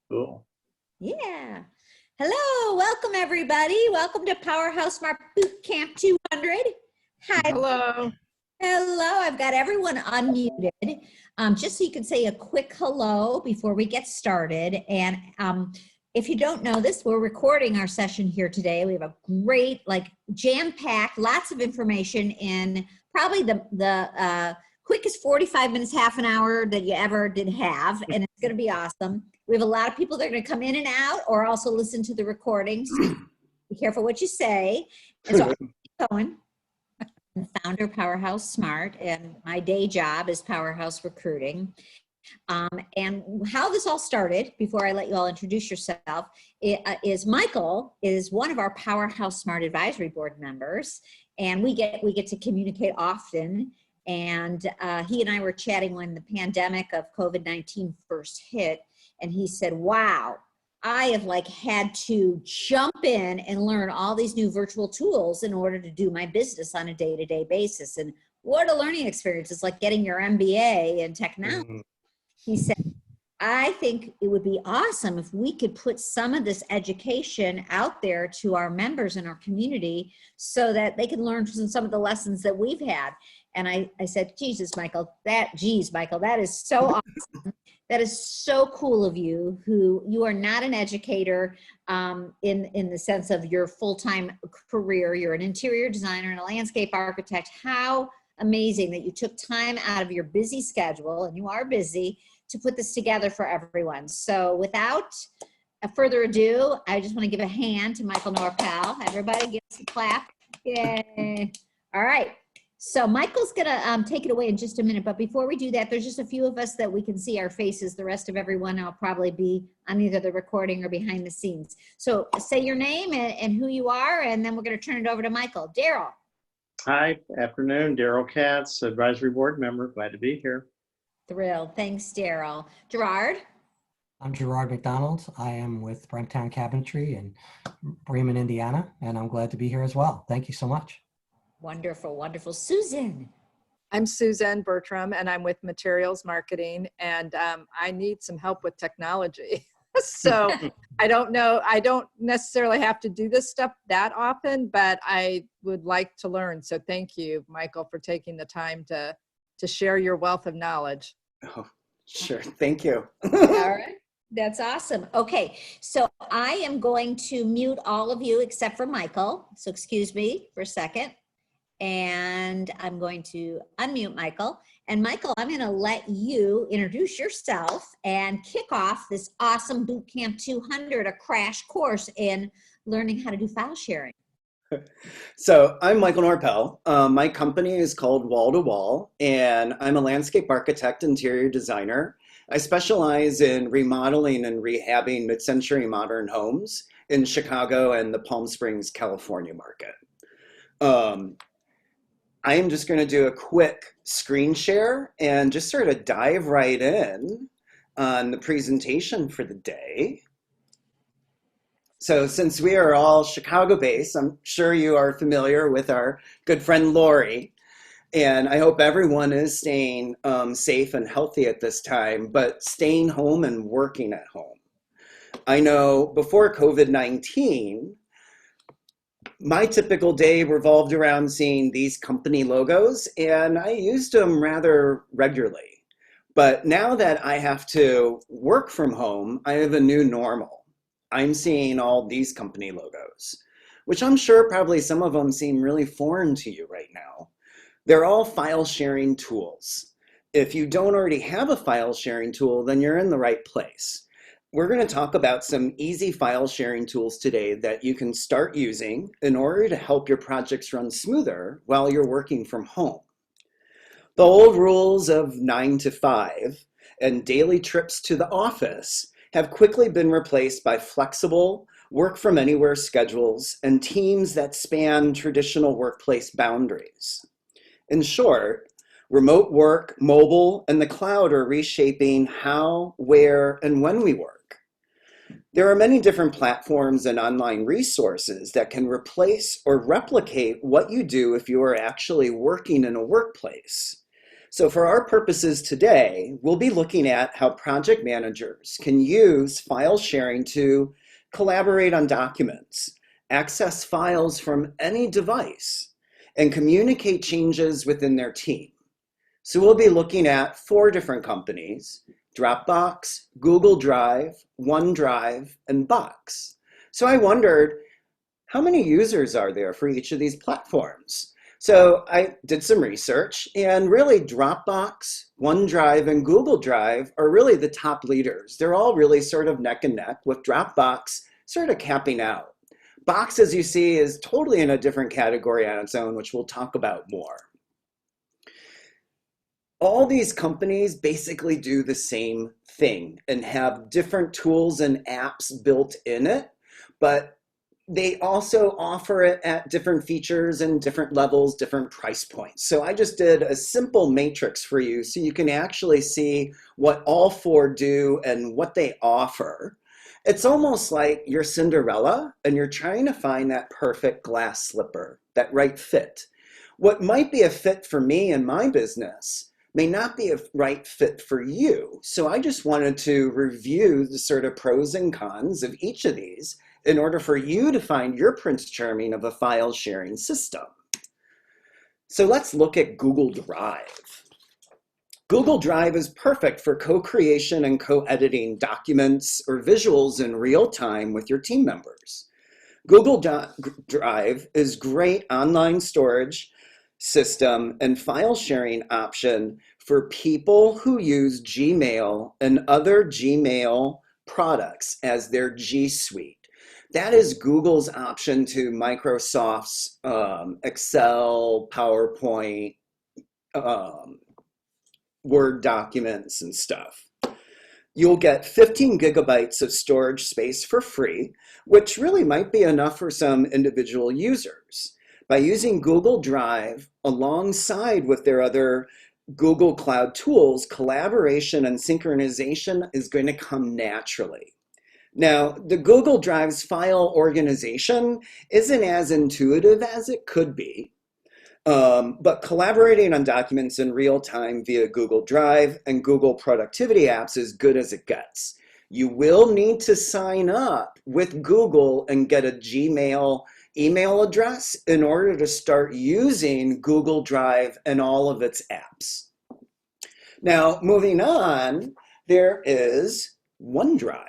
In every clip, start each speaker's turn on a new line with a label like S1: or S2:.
S1: Cool.
S2: Yeah. Hello, welcome everybody. Welcome to PowerHouse Smart Boot Camp 200. Hi.
S3: Hello.
S2: Hello, I've got everyone unmuted. Just so you can say a quick hello before we get started. And if you don't know this, we're recording our session here today. We have a great, jam-packed, lots of information in probably the quickest 45 minutes, half an hour that you ever did have. And it's going to be awesome. We have a lot of people that are going to come in and out or also listen to the recording. So be careful what you say. And so I'll keep going. I'm the founder of PowerHouse Smart, and my day job is PowerHouse Recruiting. And how this all started, before I let you all introduce yourself, is Michael is one of our PowerHouse Smart Advisory Board members, and we get to communicate often. And he and I were chatting when the pandemic of COVID-19 first hit, and he said, wow, I have had to jump in and learn all these new virtual tools in order to do my business on a day-to-day basis. And what a learning experience. It's like getting your MBA in technology. He said, I think it would be awesome if we could put some of this education out there to our members in our community so that they can learn from some of the lessons that we've had. And I said, Michael, that is so awesome. That is so cool of you, who you are not an educator in the sense of your full-time career. You're an interior designer and a landscape architect. How amazing that you took time out of your busy schedule, and you are busy, to put this together for everyone. So without further ado, I just want to give a hand to Michael Norpell. Everybody give us a clap. Yay. All right. So Michael's going to take it away in just a minute. But before we do that, there's just a few of us that we can see our faces. The rest of everyone will probably be on either the recording or behind the scenes. So say your name and who you are, and then we're going to turn it over to Michael. Daryl.
S1: Hi, afternoon. Daryl Katz, Advisory Board member. Glad to be here.
S2: Thrilled. Thanks, Daryl. Gerard.
S4: I'm Gerard McDonald. I am with Brenttown Cabinetry in Bremen, Indiana, and I'm glad to be here as well. Thank you so much.
S2: Wonderful, wonderful. Susan.
S3: I'm Suzanne Bertram, and I'm with Materials Marketing, and I need some help with technology. So I don't know, I don't necessarily have to do this stuff that often, but I would like to learn. So thank you, Michael, for taking the time to share your wealth of knowledge.
S5: Oh, sure. Thank you.
S2: All right. That's awesome. Okay, so I am going to mute all of you except for Michael. So excuse me for a second. And I'm going to unmute Michael. And Michael, I'm going to let you introduce yourself and kick off this awesome Boot Camp 200, a crash course in learning how to do file sharing.
S5: So I'm Michael Norpell. My company is called Wall to Wall, and I'm a landscape architect, interior designer. I specialize in remodeling and rehabbing mid-century modern homes in Chicago and the Palm Springs, California market. I am just going to do a quick screen share and just sort of dive right in on the presentation for the day. So since we are all Chicago-based, I'm sure you are familiar with our good friend Lori, and I hope everyone is staying safe and healthy at this time, but staying home and working at home. I know before COVID-19, my typical day revolved around seeing these company logos, and I used them rather regularly. But now that I have to work from home, I have a new normal. I'm seeing all these company logos, which I'm sure probably some of them seem really foreign to you right now. They're all file sharing tools. If you don't already have a file sharing tool, then you're in the right place. We're going to talk about some easy file sharing tools today that you can start using in order to help your projects run smoother while you're working from home. The old rules of 9 to 5 and daily trips to the office have quickly been replaced by flexible work from anywhere schedules and teams that span traditional workplace boundaries. In short, remote work, mobile, and the cloud are reshaping how, where, and when we work. There are many different platforms and online resources that can replace or replicate what you do if you are actually working in a workplace. So for our purposes today, we'll be looking at how project managers can use file sharing to collaborate on documents, access files from any device, and communicate changes within their team. So we'll be looking at 4 different companies: DropBox, Google Drive, OneDrive, and Box. So I wondered, how many users are there for each of these platforms? So I did some research, and really Dropbox, OneDrive, and Google Drive are really the top leaders. They're all really sort of neck and neck, with Dropbox sort of capping out. Box, as you see, is totally in a different category on its own, which we'll talk about more. All these companies basically do the same thing and have different tools and apps built in it, but they also offer it at different features and different levels, different price points. So I just did a simple matrix for you so you can actually see what all 4 do and what they offer. It's almost like you're Cinderella and you're trying to find that perfect glass slipper, that right fit. What might be a fit for me and my business may not be a right fit for you. So I just wanted to review the sort of pros and cons of each of these in order for you to find your Prince Charming of a file sharing system. So let's look at Google Drive. Google Drive is perfect for co-creation and co-editing documents or visuals in real time with your team members. Google Drive is great online storage system and file sharing option for people who use Gmail and other Gmail products as their G Suite. That is Google's option to Microsoft's Excel, PowerPoint, Word documents and stuff. You'll get 15 gigabytes of storage space for free, which really might be enough for some individual users. By using Google Drive alongside with their other Google Cloud tools, collaboration and synchronization is going to come naturally. Now, the Google Drive's file organization isn't as intuitive as it could be, but collaborating on documents in real time via Google Drive and Google productivity apps is good as it gets. You will need to sign up with Google and get a Gmail email address in order to start using Google Drive and all of its apps. Now, moving on, there is OneDrive.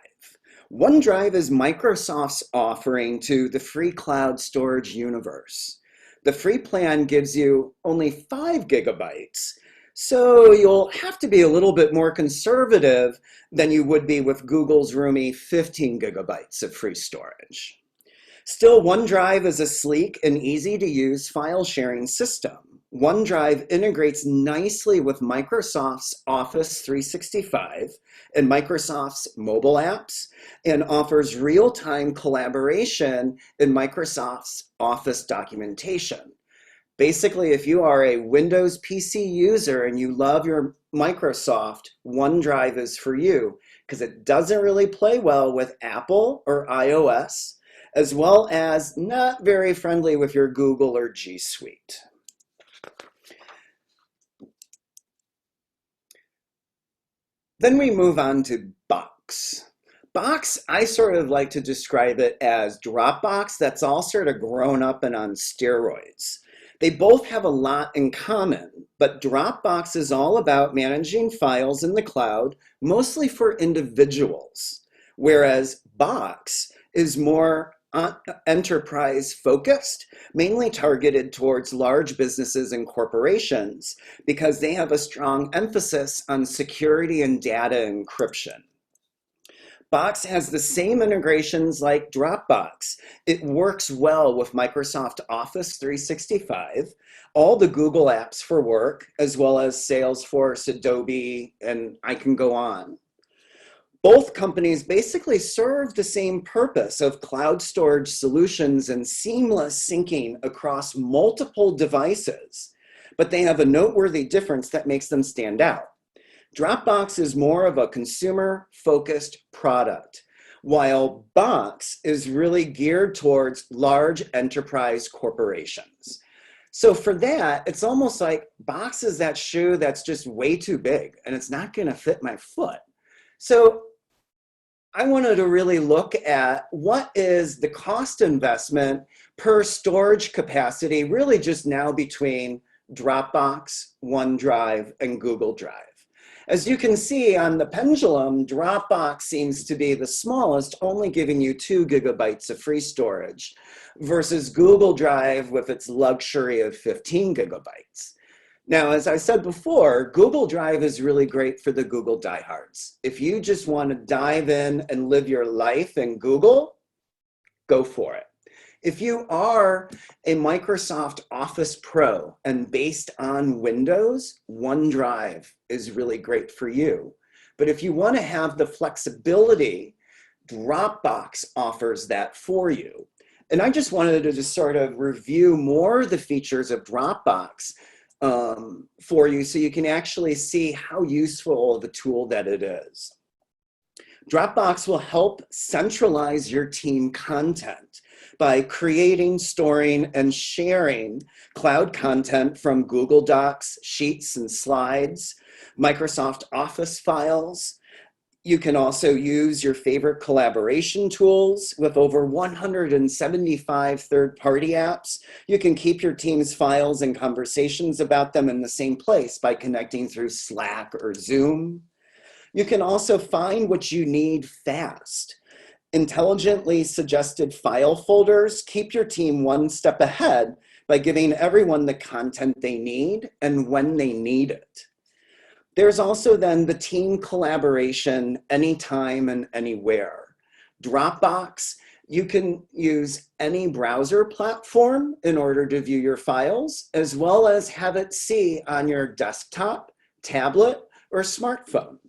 S5: OneDrive is Microsoft's offering to the free cloud storage universe. The free plan gives you only 5 gigabytes, so you'll have to be a little bit more conservative than you would be with Google's roomy 15 gigabytes of free storage. Still, OneDrive is a sleek and easy to use file sharing system. OneDrive integrates nicely with Microsoft's Office 365 and Microsoft's mobile apps and offers real-time collaboration in Microsoft's Office documentation. Basically, if you are a Windows PC user and you love your Microsoft, OneDrive is for you because it doesn't really play well with Apple or iOS, as well as not very friendly with your Google or G Suite. Then we move on to Box. Box, I sort of like to describe it as Dropbox that's all sort of grown up and on steroids. They both have a lot in common, but Dropbox is all about managing files in the cloud, mostly for individuals, whereas Box is more enterprise focused, mainly targeted towards large businesses and corporations because they have a strong emphasis on security and data encryption. Box has the same integrations like Dropbox. It works well with Microsoft Office 365, all the Google apps for work, as well as Salesforce, Adobe, and I can go on. Both companies basically serve the same purpose of cloud storage solutions and seamless syncing across multiple devices, but they have a noteworthy difference that makes them stand out. Dropbox is more of a consumer-focused product, while Box is really geared towards large enterprise corporations. So for that, it's almost like Box is that shoe that's just way too big and it's not going to fit my foot. So I wanted to really look at what is the cost investment per storage capacity, really just now between Dropbox, OneDrive, and Google Drive. As you can see on the pendulum, Dropbox seems to be the smallest, only giving you 2 gigabytes of free storage, versus Google Drive with its luxury of 15 gigabytes. Now, as I said before, Google Drive is really great for the Google diehards. If you just want to dive in and live your life in Google, go for it. If you are a Microsoft Office Pro and based on Windows, OneDrive is really great for you. But if you want to have the flexibility, Dropbox offers that for you. And I just wanted to just sort of review more of the features of Dropbox for you so you can actually see how useful of a tool that it is. Dropbox will help centralize your team content by creating, storing, and sharing cloud content from Google Docs, Sheets and Slides, Microsoft Office files. You can also use your favorite collaboration tools with over 175 third-party apps. You can keep your team's files and conversations about them in the same place by connecting through Slack or Zoom. You can also find what you need fast. Intelligently suggested file folders keep your team one step ahead by giving everyone the content they need and when they need it. There's also then the team collaboration anytime and anywhere. Dropbox, you can use any browser platform in order to view your files, as well as have it see on your desktop, tablet, or smartphone.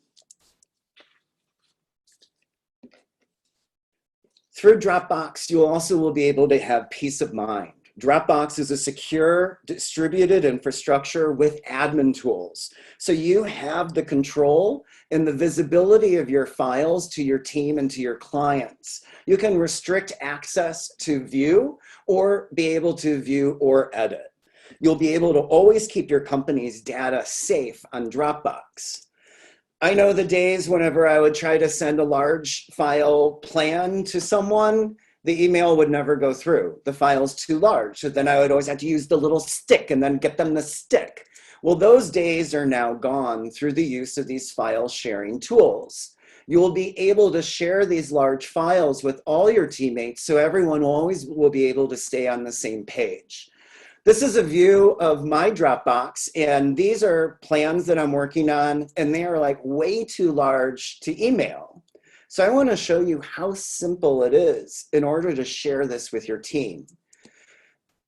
S5: Through Dropbox, you also will be able to have peace of mind. Dropbox is a secure, distributed infrastructure with admin tools. So you have the control and the visibility of your files to your team and to your clients. You can restrict access to view or be able to view or edit. You'll be able to always keep your company's data safe on Dropbox. I know the days whenever I would try to send a large file plan to someone, the email would never go through. The file's too large. So then I would always have to use the little stick and then get them the stick. Well, those days are now gone through the use of these file sharing tools. You will be able to share these large files with all your teammates so everyone always will be able to stay on the same page. This is a view of my Dropbox, and these are plans that I'm working on, and they are like way too large to email. So I want to show you how simple it is in order to share this with your team.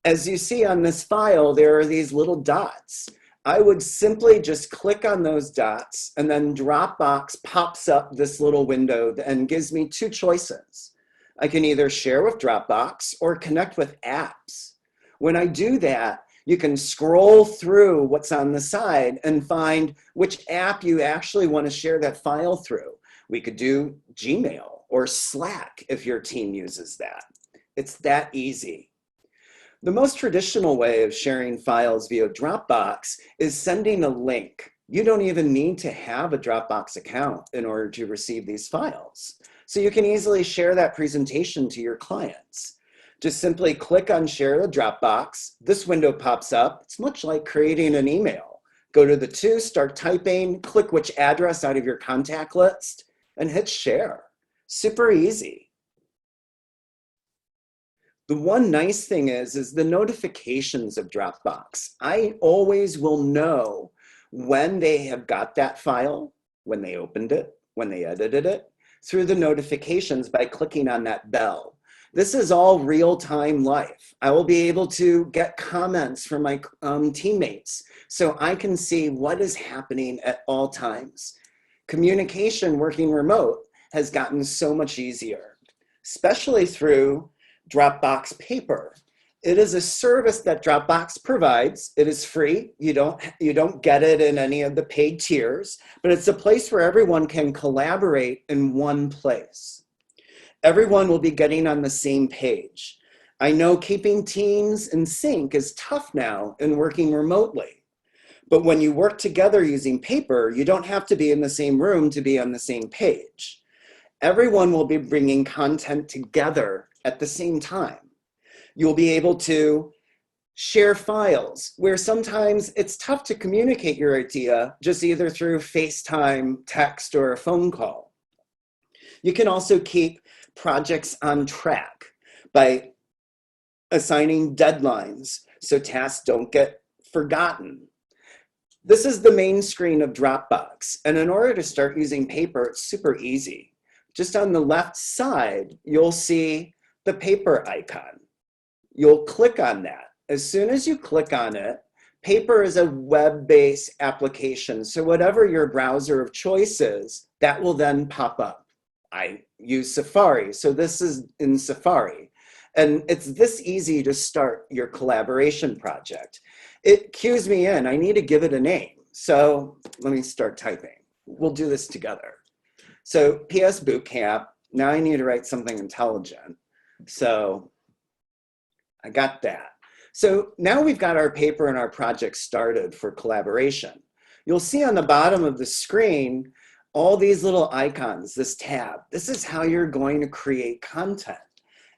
S5: As you see on this file, there are these little dots. I would simply just click on those dots, and then Dropbox pops up this little window and gives me 2 choices. I can either share with Dropbox or connect with apps. When I do that, you can scroll through what's on the side and find which app you actually want to share that file through. We could do Gmail or Slack if your team uses that. It's that easy. The most traditional way of sharing files via Dropbox is sending a link. You don't even need to have a Dropbox account in order to receive these files. So you can easily share that presentation to your clients. Just simply click on Share the Dropbox. This window pops up. It's much like creating an email. Go to the 2, start typing, click which address out of your contact list, and hit Share. Super easy. The one nice thing is the notifications of Dropbox. I always will know when they have got that file, when they opened it, when they edited it, through the notifications by clicking on that bell. This is all real-time life. I will be able to get comments from my teammates so I can see what is happening at all times. Communication working remote has gotten so much easier, especially through Dropbox Paper. It is a service that Dropbox provides. It is free. You don't get it in any of the paid tiers, but it's a place where everyone can collaborate in one place. Everyone will be getting on the same page. I know keeping teams in sync is tough now in working remotely. But when you work together using paper, you don't have to be in the same room to be on the same page. Everyone will be bringing content together at the same time. You'll be able to share files where sometimes it's tough to communicate your idea just either through FaceTime, text, or a phone call. You can also keep projects on track by assigning deadlines so tasks don't get forgotten. This is the main screen of DropBox, and in order to start using paper, it's super easy. Just on the left side, you'll see the paper icon. You'll click on that. As soon as you click on it, Paper is a web-based application, so whatever your browser of choice is, that will then pop up. I use Safari, so this is in Safari. And it's this easy to start your collaboration project. It cues me in, I need to give it a name. So let me start typing. We'll do this together. So PS Bootcamp, now I need to write something intelligent. So I got that. So now we've got our paper and our project started for collaboration. You'll see on the bottom of the screen, all these little icons, this tab. This is how you're going to create content.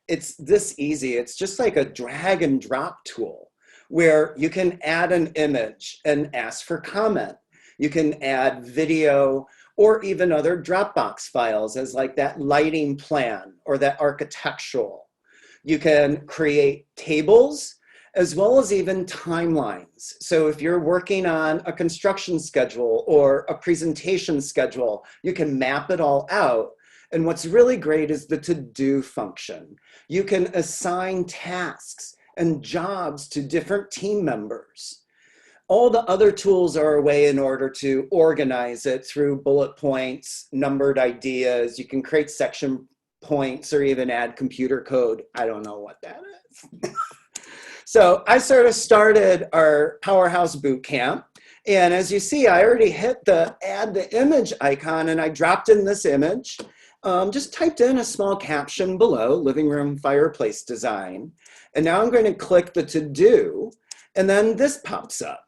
S5: It's this easy. It's just like a drag and drop tool where you can add an image and ask for comment. You can add video or even other Dropbox files as like that lighting plan or that architectural. You can create tables as well as even timelines. So if you're working on a construction schedule or a presentation schedule, you can map it all out. And what's really great is the to-do function. You can assign tasks and jobs to different team members. All the other tools are a way in order to organize it through bullet points, numbered ideas. You can create section points or even add computer code. I don't know what that is. So I sort of started our PowerHouse Bootcamp. And as you see, I already hit the add the image icon and I dropped in this image. Just typed in a small caption below, living room fireplace design. And now I'm going to click the to do, and then this pops up.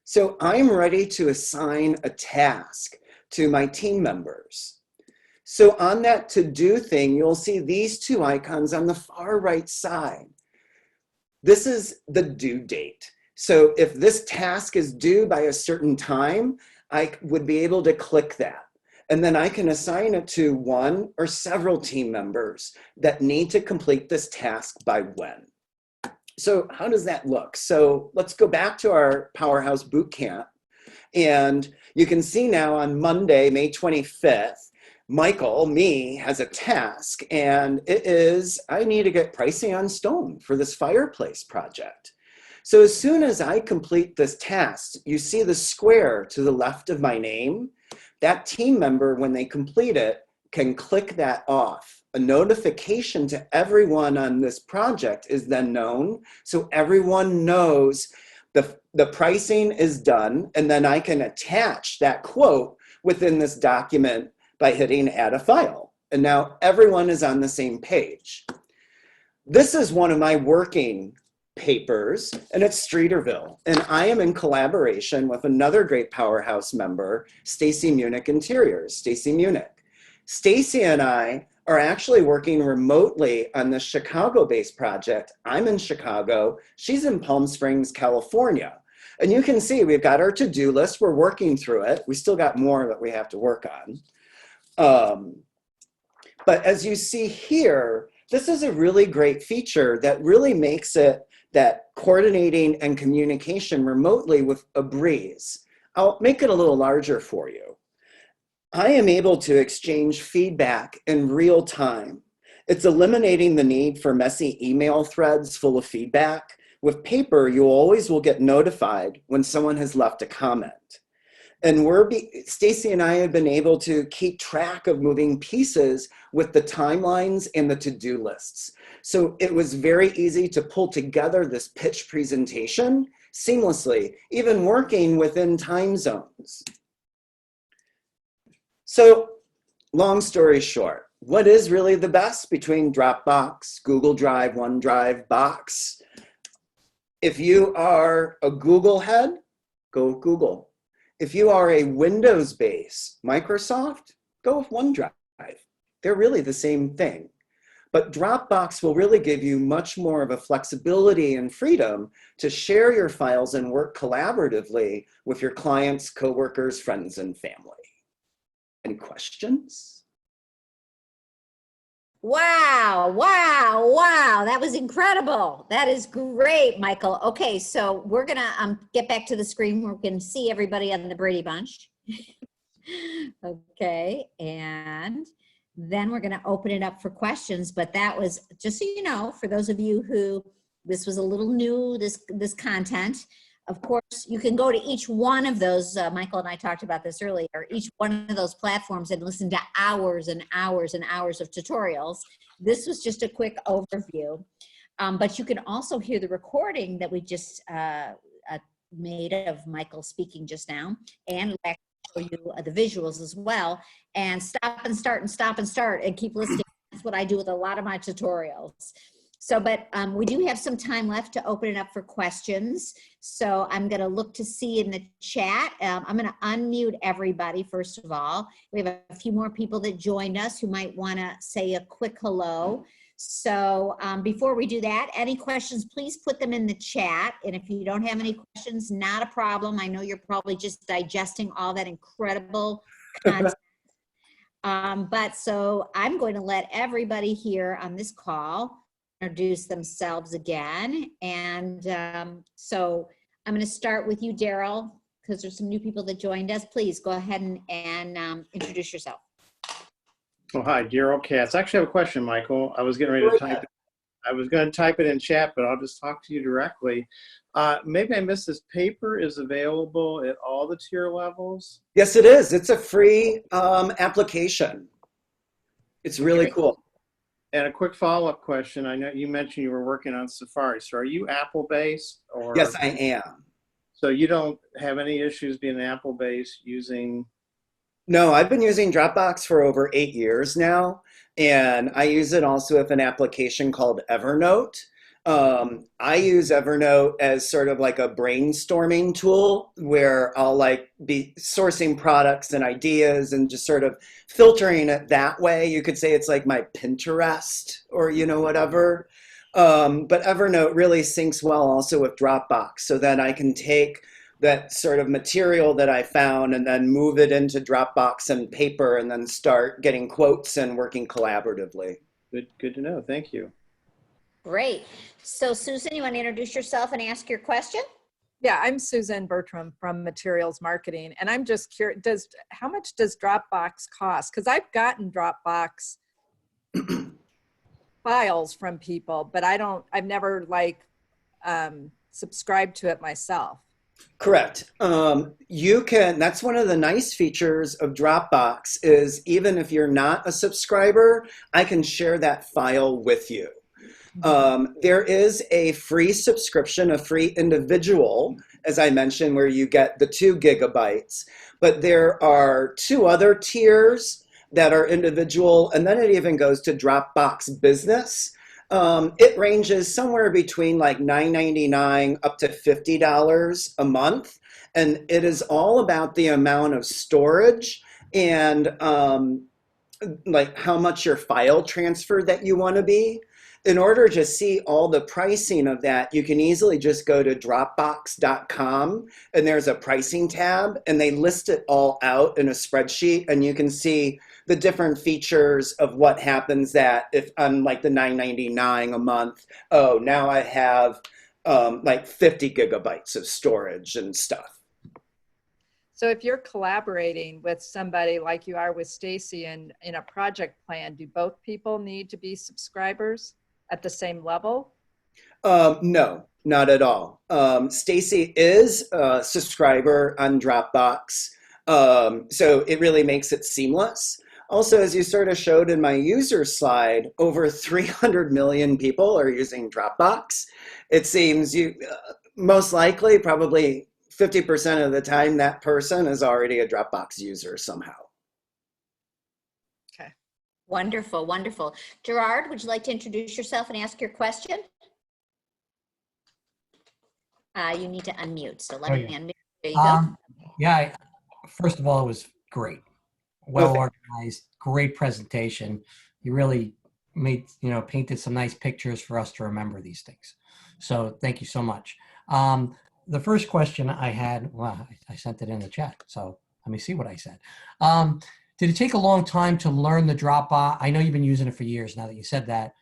S5: So I'm ready to assign a task to my team members. So on that to do thing, you'll see these two icons on the far right side. This is the due date. So if this task is due by a certain time, I would be able to click that. And then I can assign it to one or several team members that need to complete this task by when. So how does that look? So let's go back to our PowerHouse Bootcamp. And you can see now on Monday, May 25th, Michael, me, has a task, and it is, I need to get pricing on stone for this fireplace project. So as soon as I complete this task, you see the square to the left of my name. That team member, when they complete it, can click that off. A notification to everyone on this project is then known, so everyone knows the pricing is done, and then I can attach that quote within this document by hitting add a file. And now everyone is on the same page. This is one of my working papers, and it's Streeterville. And I am in collaboration with another great PowerHouse member, Stacy Munich Interiors, Stacy Munich. Stacy and I are actually working remotely on this Chicago-based project. I'm in Chicago, she's in Palm Springs, California. And you can see we've got our to-do list, we're working through it. We still got more that we have to work on. But as you see here, this is a really great feature that really makes it that coordinating and communication remotely with a breeze. I'll make it a little larger for you. I am able to exchange feedback in real time. It's eliminating the need for messy email threads full of feedback. With paper, you always will get notified when someone has left a comment. And Stacy and I have been able to keep track of moving pieces with the timelines and the to-do lists. So it was very easy to pull together this pitch presentation seamlessly, even working within time zones. So long story short, what is really the best between Dropbox, Google Drive, OneDrive, Box? If you are a Google head, go with Google. If you are a Windows-based Microsoft, go with OneDrive. They're really the same thing. But Dropbox will really give you much more of a flexibility and freedom to share your files and work collaboratively with your clients, coworkers, friends, and family. Any questions?
S2: Wow, wow, wow. That was incredible. That is great, Michael. Okay, so we're going to get back to the screen. We're going to see everybody on the Brady Bunch. Okay, and then we're going to open it up for questions. But that was, just so you know, for those of you who this was a little new, this content, of course, you can go to each one of those, Michael and I talked about this earlier, each one of those platforms and listen to hours and hours and hours of tutorials. This was just a quick overview. But you can also hear the recording that we just made of Michael speaking just now, and show you the visuals as well. And stop and start and stop and start and keep listening. That's what I do with a lot of my tutorials. So, but we do have some time left to open it up for questions. So I'm going to look to see in the chat. I'm going to unmute everybody, first of all. We have a few more people that joined us who might want to say a quick hello. So before we do that, any questions, please put them in the chat. And if you don't have any questions, not a problem. I know you're probably just digesting all that incredible content. But so I'm going to let everybody here on this call introduce themselves again. And so I'm going to start with you, Daryl, because there's some new people that joined us. Please go ahead and introduce yourself.
S1: Oh, hi, Daryl Katz. I actually have a question, Michael. I was getting ready to type it. I was going to type it in chat, but I'll just talk to you directly. Maybe I missed this. Paper is available at all the tier levels?
S5: Yes, it is. It's a free application. It's really cool.
S1: And a quick follow-up question. I know you mentioned you were working on Safari. So are you Apple-based? Or
S5: Yes, I am.
S1: So you don't have any issues being Apple-based using?
S5: No, I've been using Dropbox for over 8 years now. And I use it also with an application called Evernote. I use Evernote as sort of like a brainstorming tool where I'll like be sourcing products and ideas and just sort of filtering it that way. You could say it's like my Pinterest or, you know, whatever. But Evernote really syncs well also with Dropbox, so that I can take that sort of material that I found and then move it into Dropbox and paper and then start getting quotes and working collaboratively.
S1: Good to know. Thank you.
S2: Great. So Susan, you want to introduce yourself and ask your question?
S3: Yeah, I'm Susan Bertram from Materials Marketing, and I'm just curious, how much does Dropbox cost? Because I've gotten Dropbox files from people, but I've never like subscribed to it myself.
S5: Correct. That's one of the nice features of Dropbox is even if you're not a subscriber, I can share that file with you. There is a free subscription, a free individual, as I mentioned, where you get the 2 gigabytes, but there are 2 other tiers that are individual, and then it even goes to Dropbox Business. It ranges somewhere between like $9.99 up to $50 a month, and it is all about the amount of storage and like how much your file transfer that you want to be. In order to see all the pricing of that, you can easily just go to dropbox.com and there's a pricing tab and they list it all out in a spreadsheet, and you can see the different features of what happens that if I'm like the $9.99 a month, oh, now I have like 50 gigabytes of storage and stuff.
S3: So if you're collaborating with somebody like you are with Stacy in a project plan, do both people need to be subscribers at the same level?
S5: No, not at all. Stacy is a subscriber on Dropbox, so it really makes it seamless. Also, as you sort of showed in my user slide, over 300 million people are using Dropbox. It seems most likely, probably 50% of the time, that person is already a Dropbox user somehow.
S3: Okay,
S2: Wonderful, wonderful. Gerard, would you like to introduce yourself and ask your question? You need to unmute, so let me unmute. There you go.
S4: Yeah, first of all, it was great. Well organized, great presentation. You really made, painted some nice pictures for us to remember these things. So thank you so much. The first question I had, well, I sent it in the chat, so let me see what I said. Did it take a long time to learn the Dropbox? I know you've been using it for years now that you said that.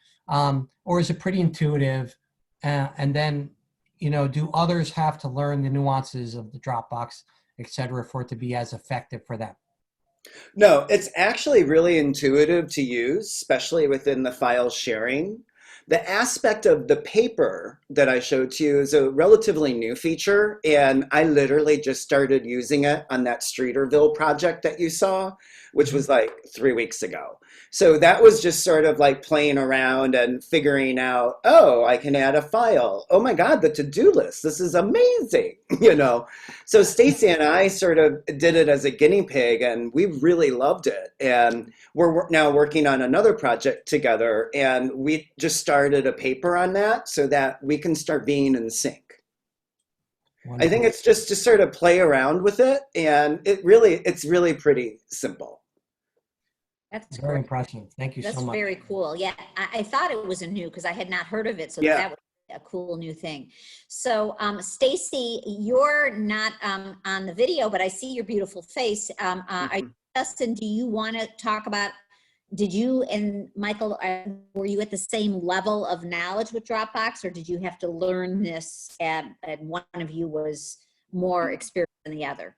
S4: Or is it pretty intuitive? And then, do others have to learn the nuances of the Dropbox, et cetera, for it to be as effective for them?
S5: No, it's actually really intuitive to use, especially within the file sharing. The aspect of the paper that I showed to you is a relatively new feature, and I literally just started using it on that Streeterville project that you saw, which was like 3 weeks ago. So that was just sort of like playing around and figuring out, oh, I can add a file. Oh my God, the to-do list. This is amazing, So Stacy and I sort of did it as a guinea pig, and we really loved it. And we're now working on another project together, and we just started a paper on that so that we can start being in sync. Wonderful. I think it's just to sort of play around with it, and it's really pretty simple.
S2: That's
S4: very impressive. Thank you so much.
S2: That's very cool. Yeah, I thought it was a new because I had not heard of it. So that was a cool new thing. So Stacy, you're not on the video, but I see your beautiful face. Justin, do you want to talk about, did you and Michael, were you at the same level of knowledge with Dropbox, or did you have to learn this and one of you was more experienced than the other?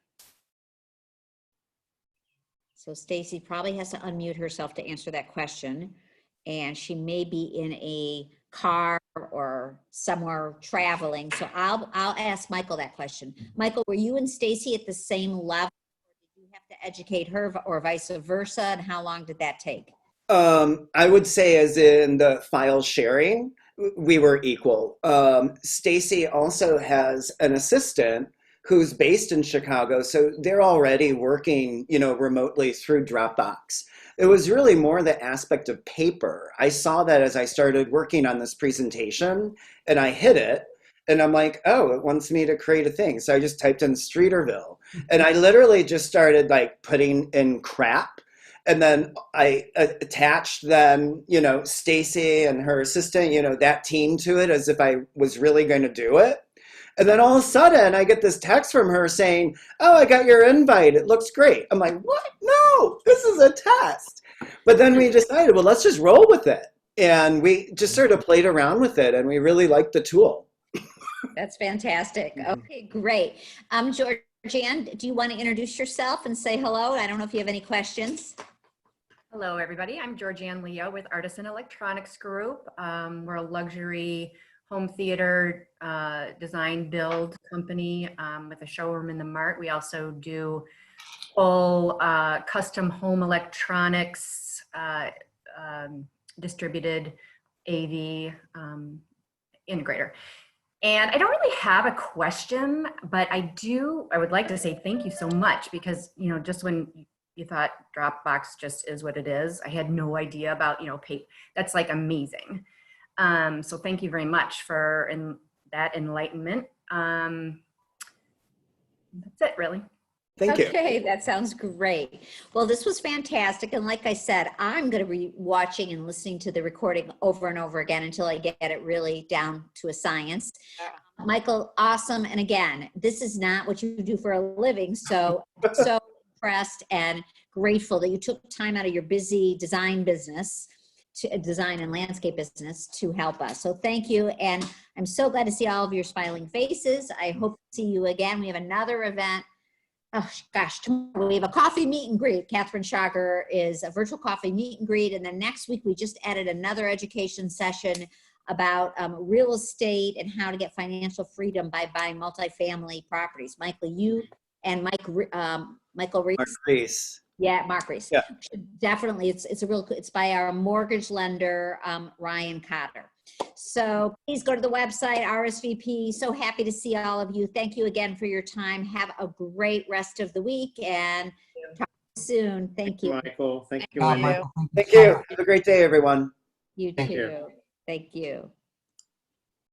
S2: So Stacy probably has to unmute herself to answer that question. And she may be in a car or somewhere traveling. So I'll ask Michael that question. Michael, were you and Stacy at the same level? Or did you have to educate her or vice versa? And how long did that take?
S5: I would say as in the file sharing, we were equal. Stacy also has an assistant who's based in Chicago. So they're already working, remotely through Dropbox. It was really more the aspect of paper. I saw that as I started working on this presentation, and I hit it, and I'm like, oh, it wants me to create a thing. So I just typed in Streeterville, and I literally just started like putting in crap. And then I attached then, Stacy and her assistant, that team to it as if I was really going to do it. And then all of a sudden I get this text from her saying, oh, I got your invite. It looks great. I'm like, what? No, this is a test. But then we decided, well, let's just roll with it. And we just sort of played around with it, and we really liked the tool.
S2: That's fantastic. Okay, great. Georgianne, do you want to introduce yourself and say hello? I don't know if you have any questions.
S6: Hello, everybody. I'm Georgianne Leo with Artisan Electronics Group. We're a luxury home theater design build company with a showroom in the Mart. We also do full custom home electronics, distributed AV integrator. And I don't really have a question, but I would like to say thank you so much because, just when you thought Dropbox just is what it is, I had no idea about, that's like amazing. So thank you very much for that enlightenment. That's it, really.
S5: Thank you.
S2: Okay, that sounds great. Well, this was fantastic. And like I said, I'm going to be watching and listening to the recording over and over again until I get it really down to a science. Michael, awesome. And again, this is not what you do for a living. So impressed and grateful that you took time out of your busy design business, to design and landscape business, to help us. So thank you. And I'm so glad to see all of your smiling faces. I hope to see you again. We have another event. Oh gosh, tomorrow we have a coffee meet and greet. Catherine Schager is a virtual coffee meet and greet. And then next week, we just added another education session about real estate and how to get financial freedom by buying multifamily properties. Michael, you and Michael Reese. Yeah, Mark Reese. Yeah. Definitely, it's by our mortgage lender, Ryan Cotter. So please go to the website, RSVP. So happy to see all of you. Thank you again for your time. Have a great rest of the week and talk soon. Thank you.
S1: Michael. Thank you,
S4: Oh,
S1: Wendy.
S4: Michael,
S5: Thank
S4: so
S5: you.
S4: much.
S5: Have a great day, everyone.
S2: You
S1: Thank you.
S2: too. Thank you.